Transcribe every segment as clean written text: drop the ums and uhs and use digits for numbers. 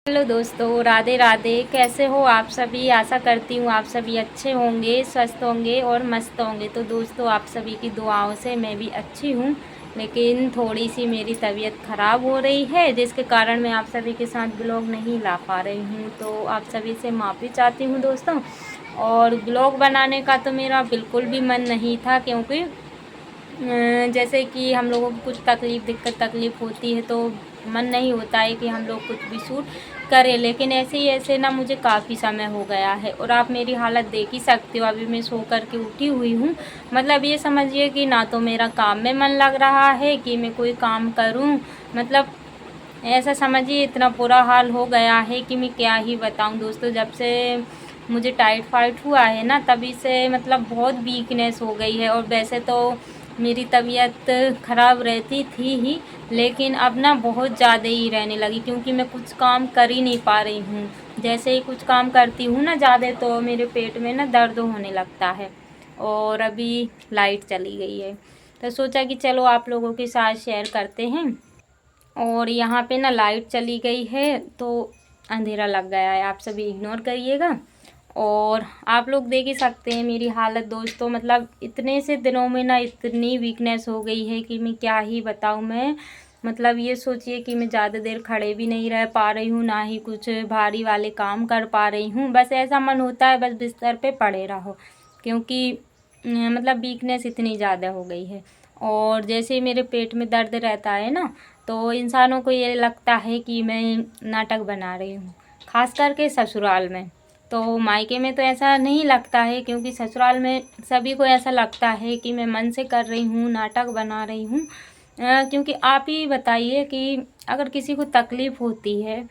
Hello दोस्तों, राधे राधे। कैसे हो आप सभी? आशा करती हूँ आप सभी अच्छे होंगे, स्वस्थ होंगे और मस्त होंगे। तो दोस्तों, आप सभी की दुआओं से मैं भी अच्छी हूँ, लेकिन थोड़ी सी मेरी तबीयत ख़राब हो रही है, जिसके कारण मैं आप सभी के साथ ब्लॉग नहीं ला पा रही हूँ। तो आप सभी से माफ़ी चाहती हूँ दोस्तों। और ब्लॉग बनाने का तो मेरा बिल्कुल भी मन नहीं था, क्योंकि जैसे कि हम लोगों को कुछ दिक्कत तकलीफ़ होती है तो मन नहीं होता है कि हम लोग कुछ भी शूट करें। लेकिन ऐसे ही ऐसे ना मुझे काफ़ी समय हो गया है, और आप मेरी हालत देख ही सकते हो। अभी मैं सो कर के उठी हुई हूँ। मतलब ये समझिए कि ना तो मेरा काम में मन लग रहा है कि मैं कोई काम करूँ। मतलब ऐसा समझिए, इतना बुरा हाल हो गया है कि मैं क्या ही बताऊँ दोस्तों। जब से मुझे टाइफाइड हुआ है ना, तभी से मतलब बहुत वीकनेस हो गई है। और वैसे तो मेरी तबीयत ख़राब रहती थी ही, लेकिन अब ना बहुत ज़्यादा ही रहने लगी, क्योंकि मैं कुछ काम कर ही नहीं पा रही हूँ। जैसे ही कुछ काम करती हूँ ना ज़्यादा, तो मेरे पेट में ना दर्द होने लगता है। और अभी लाइट चली गई है, तो सोचा कि चलो आप लोगों के साथ शेयर करते हैं। और यहाँ पे ना लाइट चली गई है, तो अंधेरा लग गया है, आप सभी इग्नोर करिएगा। और आप लोग देख ही सकते हैं मेरी हालत दोस्तों। मतलब इतने से दिनों में ना इतनी वीकनेस हो गई है कि मैं क्या ही बताऊँ मैं। मतलब ये सोचिए कि मैं ज़्यादा देर खड़े भी नहीं रह पा रही हूँ, ना ही कुछ भारी वाले काम कर पा रही हूँ। बस ऐसा मन होता है बस बिस्तर पे पड़े रहो, क्योंकि मतलब वीकनेस इतनी ज़्यादा हो गई है। और जैसे ही मेरे पेट में दर्द रहता है ना, तो इंसानों को ये लगता है कि मैं नाटक बना रही हूँ, खास करके ससुराल में। तो मायके में तो ऐसा नहीं लगता है, क्योंकि ससुराल में सभी को ऐसा लगता है कि मैं मन से कर रही हूँ, नाटक बना रही हूँ। क्योंकि आप ही बताइए कि अगर किसी को तकलीफ़ होती है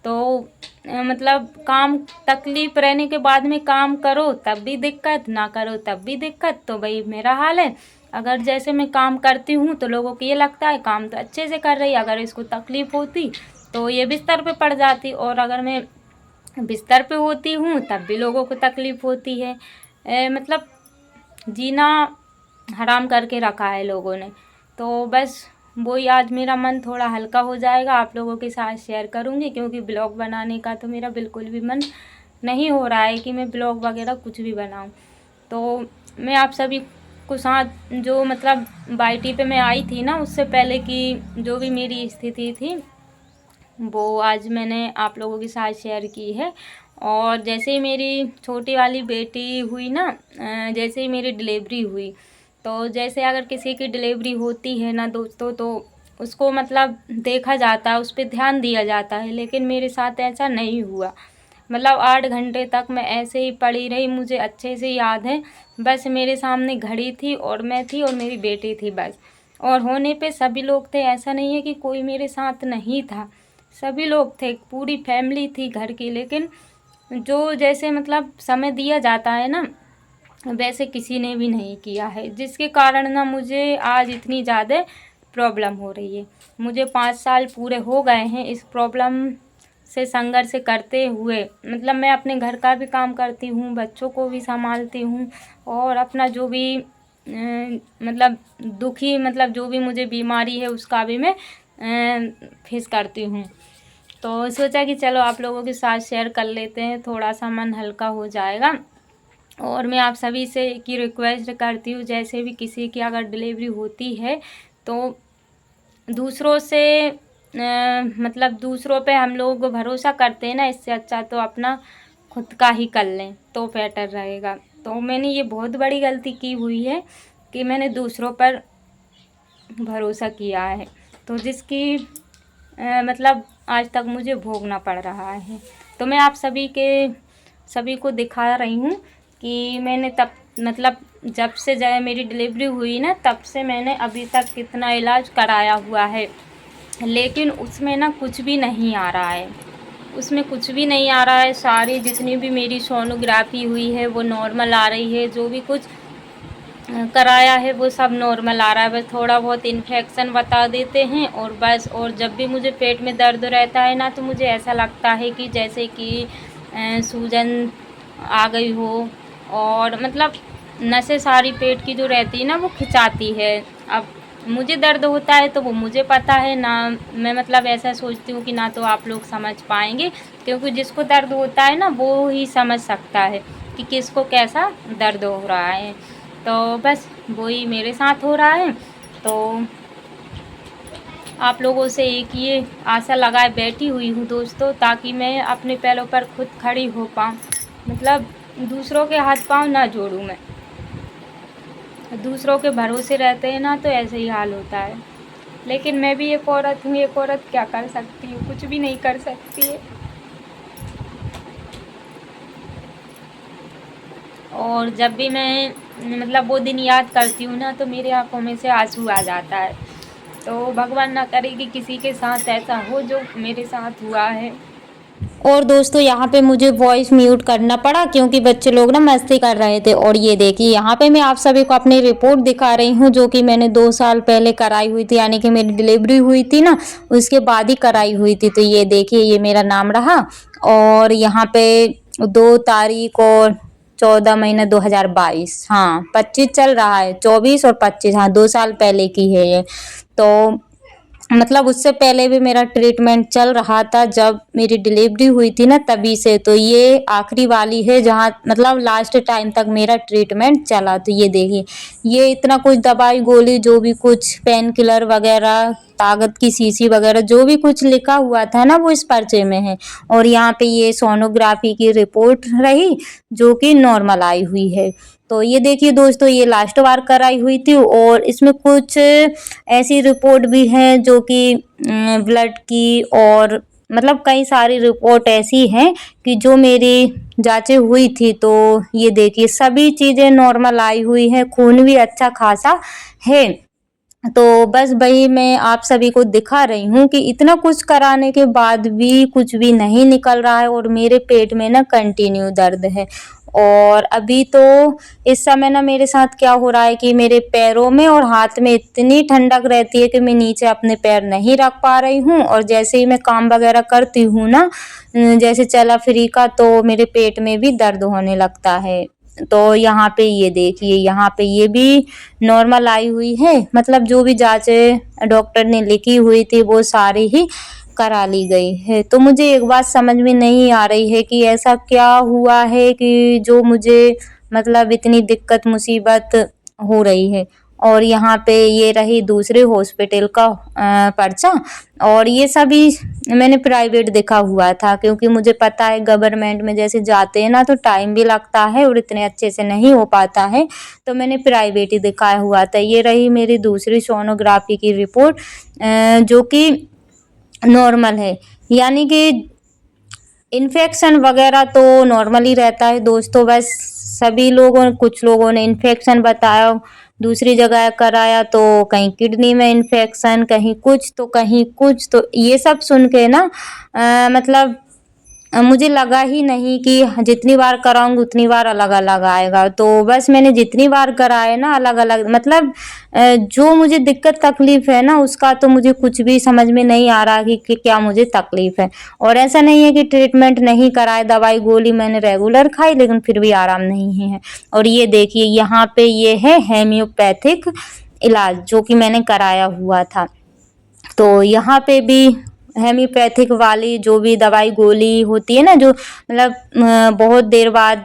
तो मतलब काम तकलीफ़ रहने के बाद में काम करो तब भी दिक्कत, ना करो तब भी दिक्कत। तो भाई मेरा हाल है। अगर जैसे मैं काम करती हूँ तो लोगों को ये लगता है काम तो अच्छे से कर रही है, अगर इसको तकलीफ़ होती तो ये बिस्तर पे पड़ जाती। और अगर मैं बिस्तर पे होती हूँ तब भी लोगों को तकलीफ़ होती है। मतलब जीना हराम करके रखा है लोगों ने। तो बस वही आज मेरा मन थोड़ा हल्का हो जाएगा, आप लोगों के साथ शेयर करूँगी, क्योंकि ब्लॉग बनाने का तो मेरा बिल्कुल भी मन नहीं हो रहा है कि मैं ब्लॉग वगैरह कुछ भी बनाऊँ। तो मैं आप सभी को साथ जो मतलब वाईटी पे मैं आई थी ना, उससे पहले की जो भी मेरी स्थिति थी वो आज मैंने आप लोगों के साथ शेयर की है। और जैसे ही मेरी छोटी वाली बेटी हुई ना, जैसे ही मेरी डिलीवरी हुई, तो जैसे अगर किसी की डिलीवरी होती है ना दोस्तों, तो उसको मतलब देखा जाता है, उस पर ध्यान दिया जाता है। लेकिन मेरे साथ ऐसा नहीं हुआ। मतलब 8 घंटे तक मैं ऐसे ही पड़ी रही, मुझे अच्छे से याद है। बस मेरे सामने घड़ी थी और मैं थी और मेरी बेटी थी बस। और होने पे सभी लोग थे, ऐसा नहीं है कि कोई मेरे साथ नहीं था, सभी लोग थे, पूरी फैमिली थी घर की। लेकिन जो जैसे मतलब समय दिया जाता है ना, वैसे किसी ने भी नहीं किया है, जिसके कारण ना मुझे आज इतनी ज़्यादा प्रॉब्लम हो रही है। मुझे 5 साल पूरे हो गए हैं इस प्रॉब्लम से संघर्ष करते हुए। मतलब मैं अपने घर का भी काम करती हूँ, बच्चों को भी संभालती हूँ, और अपना जो भी मतलब दुखी मतलब जो भी मुझे बीमारी है उसका भी मैं फेस करती हूँ। तो सोचा कि चलो आप लोगों के साथ शेयर कर लेते हैं, थोड़ा सा मन हल्का हो जाएगा। और मैं आप सभी से की रिक्वेस्ट करती हूँ, जैसे भी किसी की अगर डिलीवरी होती है तो दूसरों से मतलब दूसरों पे हम लोग भरोसा करते हैं ना, इससे अच्छा तो अपना खुद का ही कर लें तो बेटर रहेगा। तो मैंने ये बहुत बड़ी गलती की हुई है कि मैंने दूसरों पर भरोसा किया है, तो जिसकी मतलब आज तक मुझे भोगना पड़ रहा है। तो मैं आप सभी को दिखा रही हूँ कि मैंने तब मतलब जब से मेरी डिलीवरी हुई ना, तब से मैंने अभी तक कितना इलाज कराया हुआ है, लेकिन उसमें ना कुछ भी नहीं आ रहा है। उसमें कुछ भी नहीं आ रहा है। सारी जितनी भी मेरी सोनोग्राफी हुई है वो नॉर्मल आ रही है, जो भी कुछ कराया है वो सब नॉर्मल आ रहा है। बस थोड़ा बहुत इन्फेक्शन बता देते हैं और बस। और जब भी मुझे पेट में दर्द रहता है ना, तो मुझे ऐसा लगता है कि जैसे कि सूजन आ गई हो, और मतलब नसें सारी पेट की जो रहती है ना वो खिंचाती है। अब मुझे दर्द होता है तो वो मुझे पता है ना। मैं मतलब ऐसा सोचती हूँ कि ना तो आप लोग समझ पाएंगे, क्योंकि जिसको दर्द होता है ना वो ही समझ सकता है कि किसको कैसा दर्द हो रहा है। तो बस वही मेरे साथ हो रहा है। तो आप लोगों से एक ये आशा लगाए बैठी हुई हूँ दोस्तों, ताकि मैं अपने पैरों पर खुद खड़ी हो पाऊँ। मतलब दूसरों के हाथ पाँव ना जोड़ूँ मैं। दूसरों के भरोसे रहते हैं ना तो ऐसे ही हाल होता है। लेकिन मैं भी एक औरत हूँ, एक औरत क्या कर सकती हूँ, कुछ भी नहीं कर सकती है। और जब भी मैं मतलब वो दिन याद करती हूँ ना तो मेरी आंखों में से आंसू आ जाता है। तो भगवान ना करे कि किसी के साथ ऐसा हो जो मेरे साथ हुआ है। और दोस्तों यहाँ पे मुझे वॉइस म्यूट करना पड़ा क्योंकि बच्चे लोग ना मस्ती कर रहे थे। और ये देखिए यहाँ पे मैं आप सभी को अपनी रिपोर्ट दिखा रही हूँ, जो कि मैंने 2 साल पहले कराई हुई थी, यानी कि मेरी डिलीवरी हुई थी ना उसके बाद ही कराई हुई थी। तो ये देखिए ये मेरा नाम रहा। और यहाँ पे 2 तारीख और 14 महीना 2022, हाँ 25 चल रहा है, 24 और 25, हाँ 2 साल पहले की है ये। तो मतलब उससे पहले भी मेरा ट्रीटमेंट चल रहा था, जब मेरी डिलीवरी हुई थी ना तभी से। तो ये आखिरी वाली है जहाँ मतलब लास्ट टाइम तक मेरा ट्रीटमेंट चला। तो ये देखिए ये इतना कुछ दवाई गोली जो भी कुछ पेन किलर वगैरह ताकत की शीशी वगैरह जो भी कुछ लिखा हुआ था ना वो इस पर्चे में है। और यहाँ पे ये सोनोग्राफी की रिपोर्ट रही जो कि नॉर्मल आई हुई है। तो ये देखिए दोस्तों ये लास्ट बार कराई हुई थी। और इसमें कुछ ऐसी रिपोर्ट भी है जो कि ब्लड की, और मतलब कई सारी रिपोर्ट ऐसी हैं कि जो मेरी जांचें हुई थी। तो ये देखिए सभी चीज़ें नॉर्मल आई हुई हैं, खून भी अच्छा खासा है। तो बस वही मैं आप सभी को दिखा रही हूँ कि इतना कुछ कराने के बाद भी कुछ भी नहीं निकल रहा है और मेरे पेट में ना कंटिन्यू दर्द है। और अभी तो इस समय ना मेरे साथ क्या हो रहा है कि मेरे पैरों में और हाथ में इतनी ठंडक रहती है कि मैं नीचे अपने पैर नहीं रख पा रही हूँ। और जैसे ही मैं काम वगैरह करती हूँ ना जैसे चला फ्री का, तो मेरे पेट में भी दर्द होने लगता है। तो यहाँ पे ये देखिए यहाँ पे ये भी नॉर्मल आई हुई है। मतलब जो भी जांचें डॉक्टर ने लिखी हुई थी वो सारी ही करा ली गई है। तो मुझे एक बात समझ में नहीं आ रही है कि ऐसा क्या हुआ है कि जो मुझे मतलब इतनी दिक्कत मुसीबत हो रही है। और यहाँ पे ये रही दूसरे हॉस्पिटल का पर्चा। और ये सभी मैंने प्राइवेट देखा हुआ था, क्योंकि मुझे पता है गवर्नमेंट में जैसे जाते हैं ना तो टाइम भी लगता है और इतने अच्छे से नहीं हो पाता है। तो मैंने प्राइवेट ही दिखाया हुआ था। ये रही मेरी दूसरी सोनोग्राफी की रिपोर्ट जो कि नॉर्मल है, यानी कि इन्फेक्शन वगैरह तो नॉर्मल ही रहता है दोस्तों। बस सभी लोगों कुछ लोगों ने इन्फेक्शन बताया, दूसरी जगह कराया तो कहीं किडनी में इन्फेक्शन, कहीं कुछ तो कहीं कुछ। तो ये सब सुन के ना मतलब मुझे लगा ही नहीं कि जितनी बार कराऊंगी उतनी बार अलग अलग आएगा। तो बस मैंने जितनी बार कराए ना अलग अलग, मतलब जो मुझे दिक्कत तकलीफ है ना उसका तो मुझे कुछ भी समझ में नहीं आ रहा कि क्या मुझे तकलीफ है। और ऐसा नहीं है कि ट्रीटमेंट नहीं कराए, दवाई गोली मैंने रेगुलर खाई लेकिन फिर भी आराम नहीं है। और ये देखिए यहाँ पे ये है हेम्योपैथिक इलाज जो कि मैंने कराया हुआ था। तो यहाँ पे भी हेम्योपैथिक वाली जो भी दवाई गोली होती है ना जो मतलब बहुत देर बाद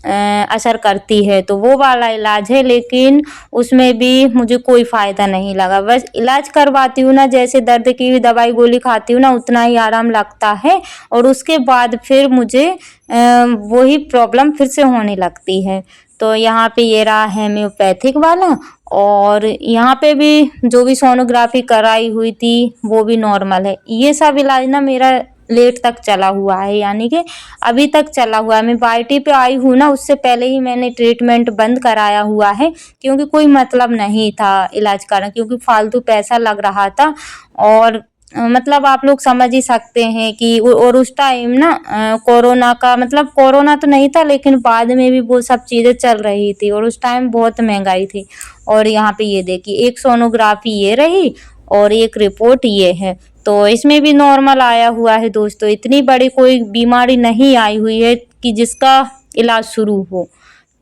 असर करती है, तो वो वाला इलाज है। लेकिन उसमें भी मुझे कोई फ़ायदा नहीं लगा। बस इलाज करवाती हूँ ना, जैसे दर्द की दवाई गोली खाती हूँ ना उतना ही आराम लगता है और उसके बाद फिर मुझे वही प्रॉब्लम फिर से होने लगती है। तो यहाँ पे ये रहा हेम्योपैथिक वाला। और यहाँ पे भी जो भी सोनोग्राफी कराई हुई थी वो भी नॉर्मल है। ये सब इलाज ना मेरा लेट तक चला हुआ है, यानी कि अभी तक चला हुआ है। मैं वाईटी पे आई हूँ ना उससे पहले ही मैंने ट्रीटमेंट बंद कराया हुआ है, क्योंकि कोई मतलब नहीं था इलाज करना, क्योंकि फालतू पैसा लग रहा था। और मतलब आप लोग समझ ही सकते हैं कि और उस टाइम ना कोरोना का मतलब कोरोना तो नहीं था लेकिन बाद में भी वो सब चीज़ें चल रही थी और उस टाइम बहुत महंगाई थी। और यहाँ पे ये देखिए एक सोनोग्राफी ये रही और एक रिपोर्ट ये है। तो इसमें भी नॉर्मल आया हुआ है दोस्तों, इतनी बड़ी कोई बीमारी नहीं आई हुई है कि जिसका इलाज शुरू हो।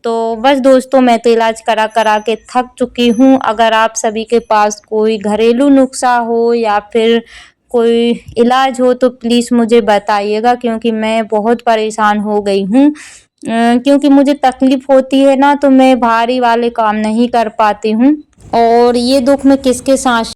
तो बस दोस्तों मैं तो इलाज करा करा के थक चुकी हूँ। अगर आप सभी के पास कोई घरेलू नुस्खा हो या फिर कोई इलाज हो तो प्लीज़ मुझे बताइएगा, क्योंकि मैं बहुत परेशान हो गई हूँ। क्योंकि मुझे तकलीफ़ होती है ना, तो मैं भारी वाले काम नहीं कर पाती हूँ और ये दुःख मैं किसके साथ